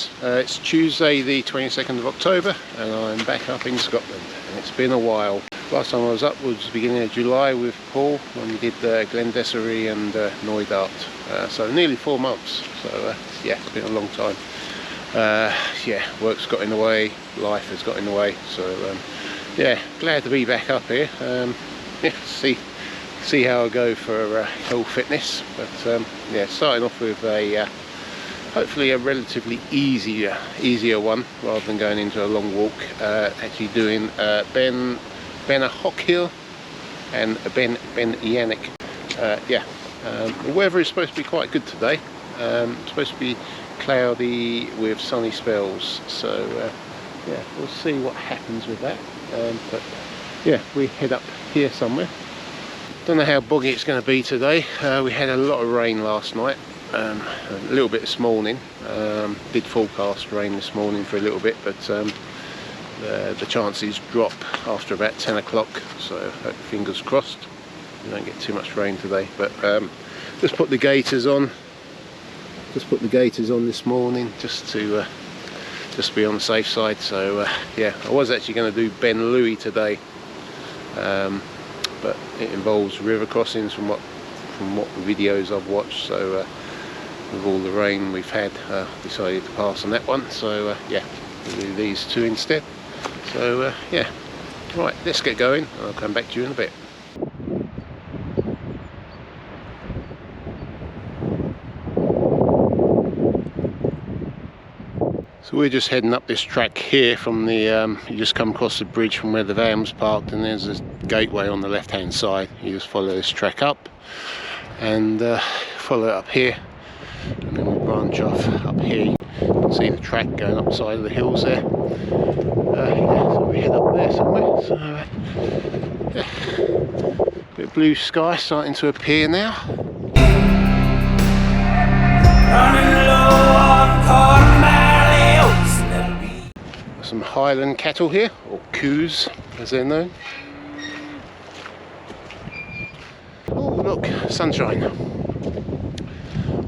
guys, it's Tuesday the 22nd of October and I'm back up in Scotland, and it's been a while. Last time I was up was the beginning of July with Paul when we did Glendessery and Knoydart, so nearly 4 months, so yeah, it's been a long time. Yeah, work's got in the way, life has got in the way, so yeah, glad to be back up here. Yeah, see how I go for hill fitness, but yeah, starting off with a hopefully a relatively easier one rather than going into a long walk. Actually doing Beinn Eunaich and Beinn Eunaich. Yeah, the weather is supposed to be quite good today. It's supposed to be cloudy with sunny spells, so yeah, we'll see what happens with that. But yeah, we head up here somewhere. Don't know how boggy it's going to be today. We had a lot of rain last night, a little bit this morning. Did forecast rain this morning for a little bit, but the chances drop after about 10 o'clock, so fingers crossed we don't get too much rain today. But just put the gaiters on. Just put the gaiters on this morning just to be on the safe side. So yeah, I was actually going to do Ben Louis today, but it involves river crossings from what videos I've watched. So with all the rain we've had, decided to pass on that one. So yeah, we'll do these two instead. So yeah, right, let's get going. I'll come back to you in a bit. So we're just heading up this track here from the, you just come across the bridge from where the van's parked, and there's a gateway on the left hand side. You just follow this track up and follow it up here, and then we branch off up here. You can see the track going up the side of the hills there. Yeah, so we head up there somewhere. So yeah, bit of blue sky starting to appear now. Running low on corn. Some Highland cattle here, or coos as they're known. Oh look, sunshine.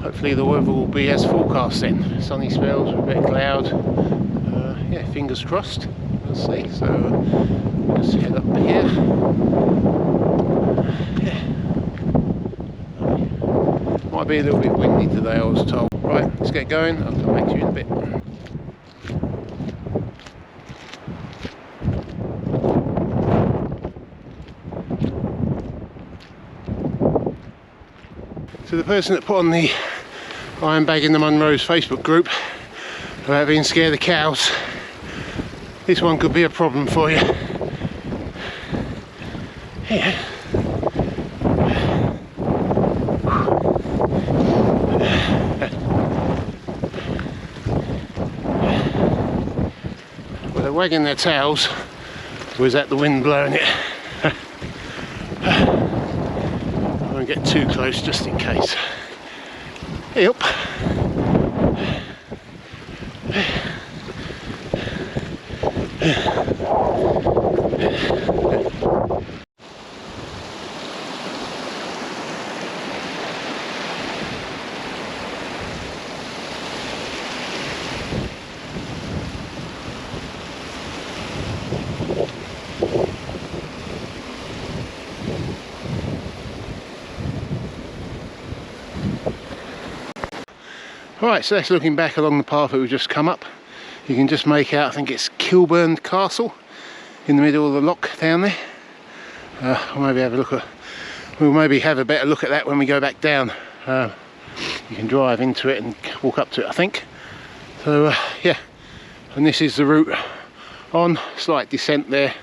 Hopefully the weather will be as forecast then. Sunny spells with a bit of cloud. Yeah, fingers crossed. We'll see. So we'll just head up here. Yeah. Might be a little bit windy today, I was told. Right, let's get going. I'll come back to you in a bit. So the person that put on the iron bag in the Munro's Facebook group about being scared of cows, this one could be a problem for you. Yeah. Well, they're wagging their tails. Was that the wind blowing it? Get too close just in case. Yep. Right, so that's looking back along the path that we've just come up. You can just make out, I think it's Kilburn Castle in the middle of the loch down there. We'll maybe have a better look at that when we go back down. You can drive into it and walk up to it, I think. So yeah, and this is the route on. Slight descent there,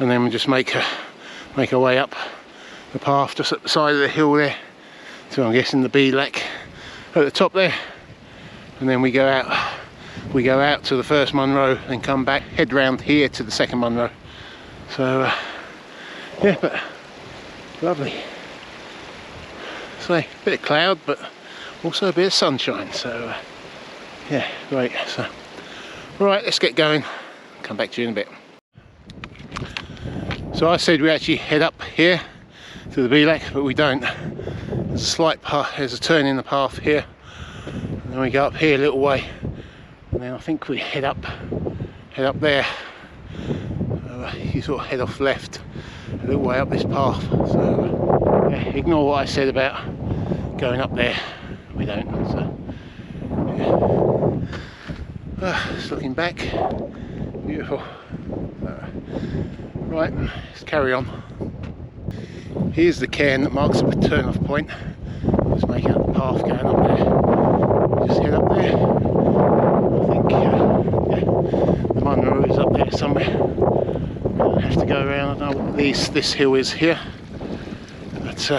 and then we'll just make our way up the path just at the side of the hill there. So I'm guessing the Beelach at the top there. And then we go out to the first Munro and come back, head round here to the second Munro. So yeah, but lovely. So a bit of cloud, but also a bit of sunshine. So yeah, great. So right, let's get going. Come back to you in a bit. So I said we actually head up here to the Beelach, but we don't. There's a slight path, there's a turn in the path here. And then we go up here a little way and then I think we head up there. You sort of head off left a little way up this path. So yeah, ignore what I said about going up there. We don't. So yeah. Just looking back, beautiful. Right, let's carry on. Here's the cairn that marks the turn-off point. Just make out the path going up there. We'll just head up there. I think yeah, the Munro is up there somewhere. I'll have to go around. I don't know what this hill is here. But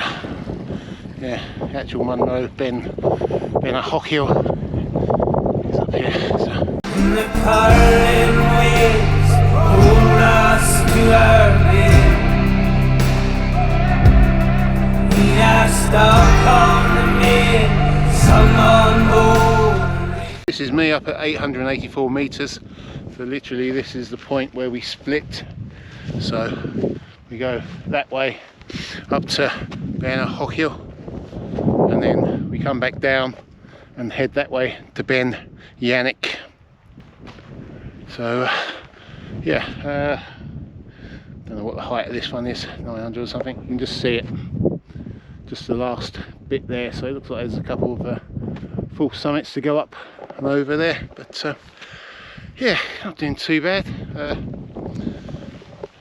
yeah, the actual Munro Beinn Eunaich is up here. So. The curling waves hold us to our bed. We are stuck on the main, someone bold. This is me up at 884 metres. So literally this is the point where we split. So we go that way up to Beinn Eunaich, and then we come back down and head that way to Beinn Eunaich. So yeah, don't know what the height of this one is, 900 or something. You can just see it, just the last bit there. So it looks like there's a couple of full summits to go up and over there, but yeah, not doing too bad.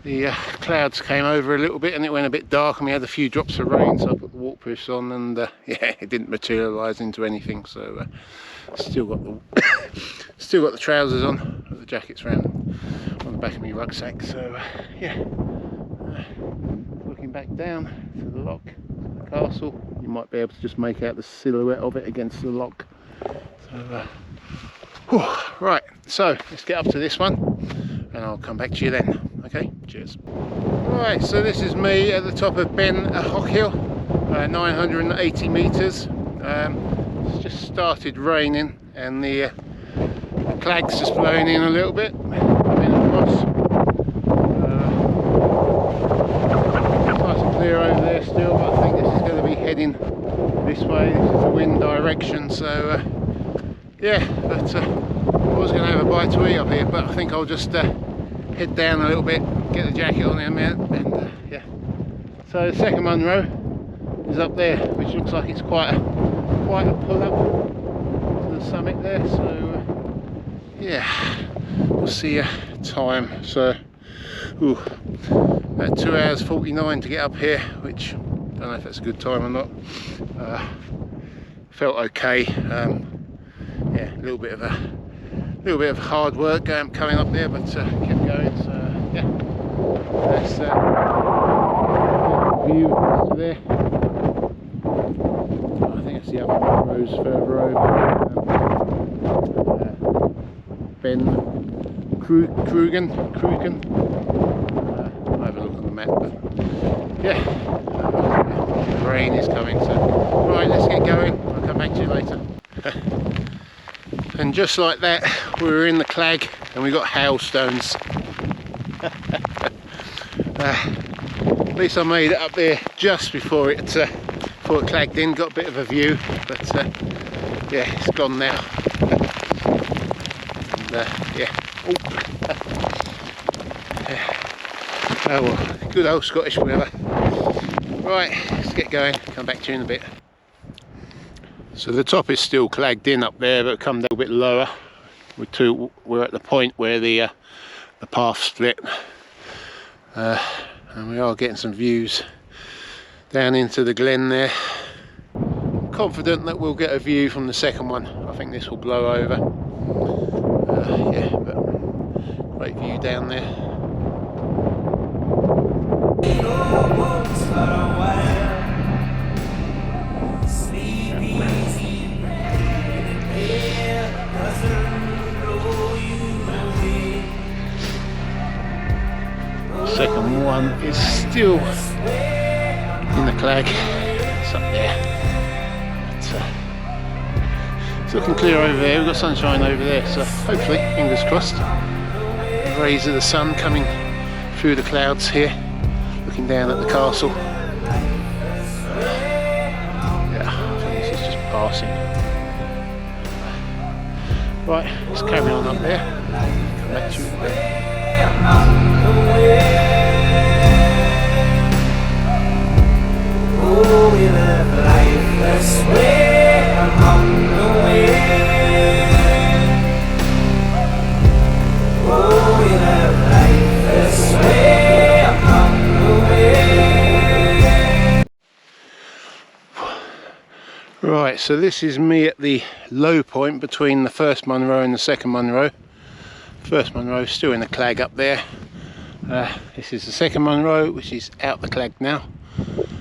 The clouds came over a little bit and it went a bit dark, and we had a few drops of rain, so I put the waterproofs on, and yeah, it didn't materialise into anything. So still got the trousers on, the jacket's round on the back of my rucksack. So yeah, looking back down to the loch, the castle, you might be able to just make out the silhouette of it against the loch. So right, so let's get up to this one and I'll come back to you then. Okay, cheers. Right, so this is me at the top of Beinn Eunaich, 980 metres. It's just started raining and the clag's just blowing in a little bit. Coming across. Nice and clear over there still, but I think this is going to be heading this way. This is the wind direction, so yeah, but I was going to have a bite to eat up here, but I think I'll just head down a little bit, get the jacket on in a minute, and yeah. So the second Munro is up there, which looks like it's quite a pull up to the summit there. So yeah, we'll see time. So about 2 hours 49 to get up here, which I don't know if that's a good time or not. Felt okay. Yeah, a little bit of hard work coming up there, but kept going. So yeah, that's view to there. I think it's the other rows further over. Beinn Eunaich. I'll have a look on the map, but yeah, the rain is coming. So right, let's get going. I'll come back to you later. And just like that, we were in the clag and we got hailstones. At least I made it up there just before it clagged in. Got a bit of a view, but yeah, it's gone now. And, yeah. Oh well, good old Scottish weather. Right, let's get going. Come back to you in a bit. So the top is still clagged in up there, but come down a bit lower. We're at the point where the path split, and we are getting some views down into the glen there. I'm confident that we'll get a view from the second one. I think this will blow over. Yeah, but great view down there. Second one is still in the clag. It's up there. It's looking clear over there. We've got sunshine over there, so hopefully, fingers crossed, the rays of the sun coming through the clouds here, looking down at the castle. Yeah, I think this is just passing. Right, let's carry on up there. Come back to you in a bit. Oh, we live life this way along the way. Oh, we live life this way along the way. Right, so this is me at the low point between the first Munro and the second Munro. First Munro still in the clag up there. This is the second Munro, which is out the clag now.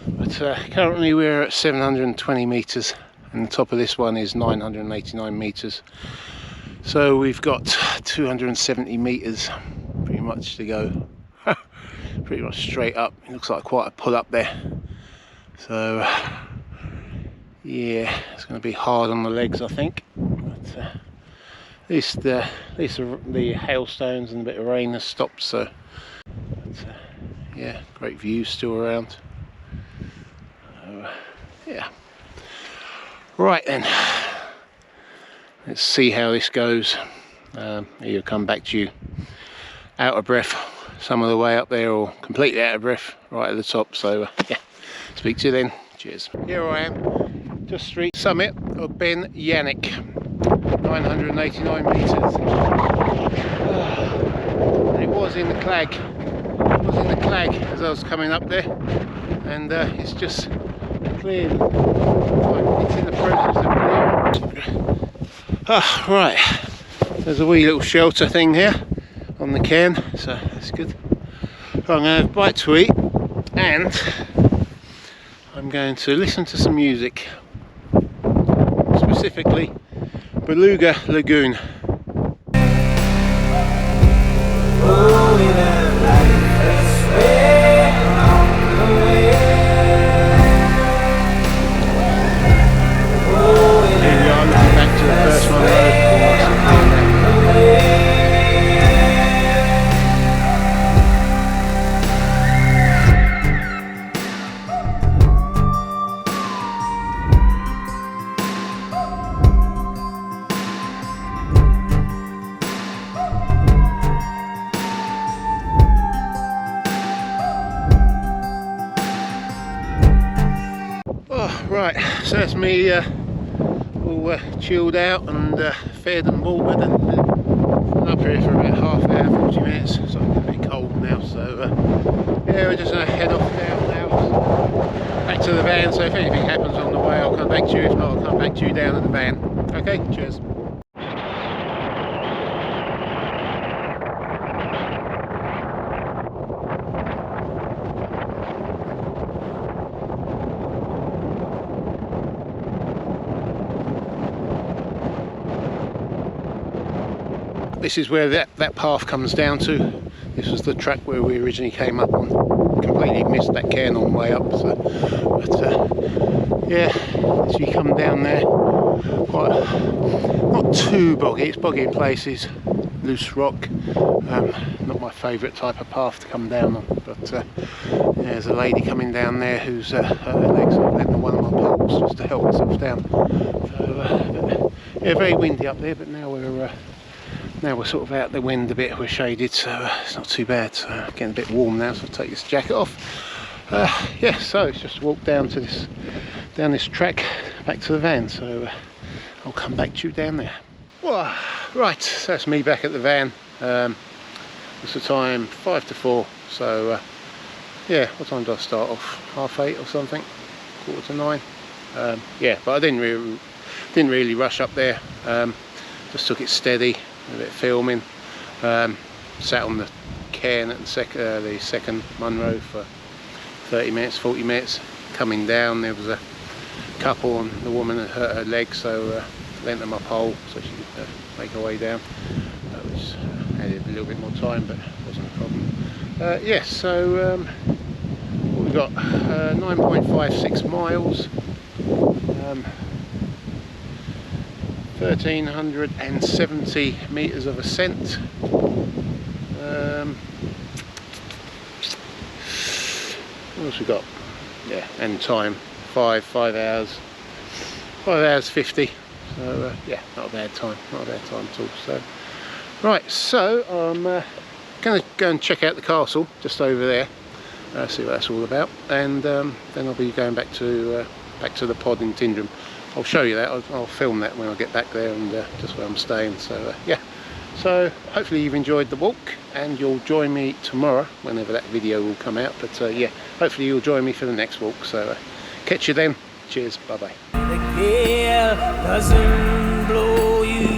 But currently we're at 720 metres and the top of this one is 989 metres. So we've got 270 metres pretty much to go. Pretty much straight up. It looks like quite a pull up there. So yeah, it's going to be hard on the legs, I think. But at least the hailstones and a bit of rain has stopped. So but, yeah, great views still around. Yeah. Right then, let's see how this goes. Either come back to you out of breath some of the way up there or completely out of breath right at the top. So yeah, speak to you then. Cheers. Here I am, just street summit of Beinn Eunaich, 989 metres. And it was in the clag. It was in the clag as I was coming up there, and it's just cleared. It's in the process of clearing. Right, there's a wee little shelter thing here on the cairn, so that's good. I'm going to have a bite to eat and I'm going to listen to some music, specifically Beluga Lagoon. Oh, we live life this way along the way. Oh, we Here we are, looking back to the first one road. Right, so that's me all chilled out and fed and watered and been up here for about half an hour, 40 minutes. So it's a bit cold now, so yeah, we're just going to head off down now, back to the van. So if anything happens on the way, I'll come back to you. If not, I'll come back to you down at the van. Okay, cheers. This is where that path comes down to. This was the track where we originally came up on. Completely missed that cairn on the way up. So, but yeah, as you come down there, quite not too boggy. It's boggy in places, loose rock. Not my favourite type of path to come down on. But yeah, there's a lady coming down there whose her legs are letting on one of my poles just to help herself down. So yeah, very windy up there. But now we're sort of out the wind a bit, we're shaded, so it's not too bad. So getting a bit warm now, so I'll take this jacket off. Yeah, so it's just a walk down this track back to the van, so I'll come back to you down there. Well, right, so that's me back at the van. What's the time? 5 to 4, so yeah, what time did I start off? 8:30 or something, 8:45. Yeah, but I didn't really rush up there, just took it steady. A bit of filming, sat on the cairn at the second Munro for 30 minutes, 40 minutes. Coming down, there was a couple and the woman had hurt her leg, so lent her my pole so she could make her way down, which added a little bit more time, but wasn't a problem. Yeah, so we've got 9.56 miles. 1,370 metres of ascent. What else we got? Yeah, and time 5 hours 50. So yeah, not a bad time, not a bad time at all. So right, so I'm going to go and check out the castle just over there, see what that's all about, and then I'll be going back to the pod in Tyndrum. I'll show you that. I'll film that when I get back there, and just where I'm staying. So yeah, so hopefully you've enjoyed the walk, and you'll join me tomorrow whenever that video will come out. But yeah, hopefully you'll join me for the next walk. So catch you then. Cheers, bye bye. The gale doesn't blow you